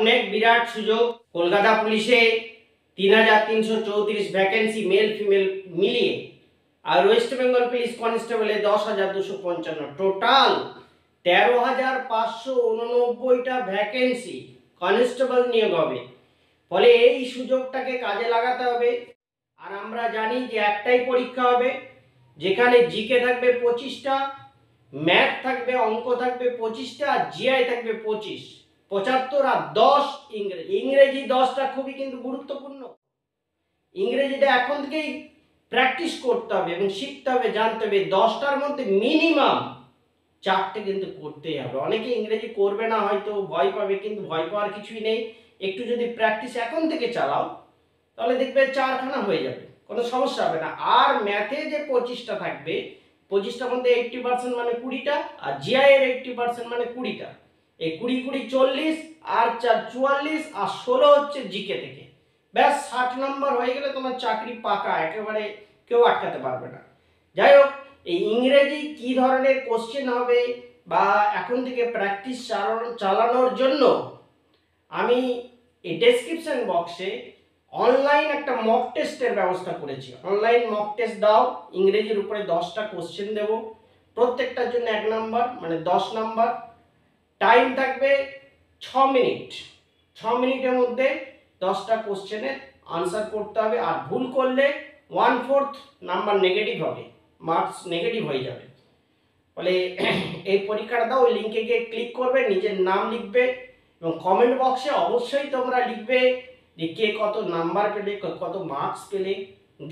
অনেক বিরাট সুযোগ। কলকাতা পুলিশে ৩৩৩৩ ভ্যাকেন্সি মেল ফিমেল মিলিয়ে, আর ওয়েস্ট বেঙ্গল পুলিশ কনস্টেবলে ১০,২৫৫, টোটাল ১৩,৫৮৯টা ভ্যাকেন্সি কনস্টেবল নিয়োগ হবে। ফলে এই সুযোগটাকে কাজে লাগাতে হবে। আর আমরা জানি যে একটাই পরীক্ষা হবে, যেখানে জিকে থাকবে 25টা, ম্যাথ থাকবে, অঙ্ক থাকবে 25টা, আর জিআই থাকবে 75, আর 10 ইংরেজি 10টা খুবই কিন্তু গুরুত্বপূর্ণ। ইংরেজিটা এখন থেকেই প্র্যাকটিস করতে হবে এবং শিখতে হবে, জানতে হবে। 10টার মধ্যে মিনিমাম 4টে কিন্তু করতেই হবে। অনেকে ইংরেজি করবে না, হয়তো ভয় পাবে, কিন্তু ভয় পাওয়ার কিছুই নেই। একটু যদি প্র্যাকটিস এখন থেকে চালাও তাহলে দেখবে 4খানা হয়ে যাবে, কোনো সমস্যা হবে না। আর ম্যাথে যে 25টা থাকবে, 25টার মধ্যে 80% মানে 20টা, আর জিআই এর 80% মানে 20টা। এই 20 20 40, আর 4 44, আর 16 হচ্ছে জিকে থেকে। ব্যাস 60 নম্বর হয়ে গেলে তোমার চাকরি পাকা, একেবারে কেউ আটকাতে পারবে না। যাই হোক, এই ইংরেজি কি ধরনের কোশ্চেন হবে বা এখন থেকে প্র্যাকটিস চালানোর জন্য আমি এই ডেসক্রিপশন বক্সে অনলাইন একটা মক টেস্টের ব্যবস্থা করেছি। অনলাইন মক টেস্ট দাও, ইংরেজির উপরে 10টা কোশ্চেন দেব, প্রত্যেকটার জন্য 1 নাম্বার, মানে 10 নাম্বার। টাইম থাকবে 6 মিনিট। 6 মিনিটের মধ্যে 10টা কোশ্চেনের আনসার করতে হবে। আর ভুল করলে 1/4 নাম্বার নেগেটিভ হবে, মার্কস নেগেটিভ হয়ে যাবে। ফলে এই পরীক্ষাটা দাও, ওই লিঙ্কে গিয়ে ক্লিক করবে, নিজের নাম লিখবে এবং কমেন্ট বক্সে অবশ্যই তোমরা লিখবে যে কে কত নাম্বার পেলে, কত মার্কস পেলে।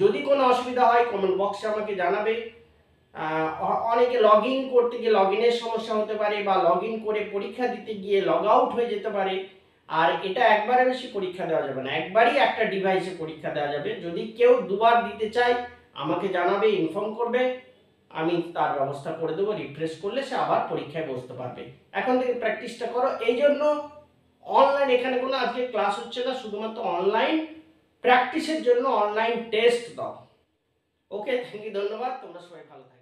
যদি কোনো অসুবিধা হয় কমেন্ট বক্সে আমাকে জানাবে। অনেকে লগ ইন করতে গিয়ে লগ ইনের সমস্যা হতে পারে, বা লগ ইন করে পরীক্ষা দিতে গিয়ে লগ আউট হয়ে যেতে পারে। আর এটা একবারে বেশি পরীক্ষা দেওয়া যাবে না, একবারই একটা ডিভাইসে পরীক্ষা দেওয়া যাবে। যদি কেউ দুবার দিতে চায় আমাকে জানাবে, ইনফর্ম করবে, আমি তার ব্যবস্থা করে দেবো। রিফ্রেশ করলে সে আবার পরীক্ষায় বসতে পারবে। এখন থেকে প্র্যাকটিসটা করো। এই জন্য অনলাইন, এখানে কোনো আজকে ক্লাস হচ্ছে না, শুধুমাত্র অনলাইন প্র্যাকটিসের জন্য অনলাইন টেস্ট দাও। ওকে, থ্যাংক ইউ, ধন্যবাদ। তোমরা সবাই ভালো থাকো।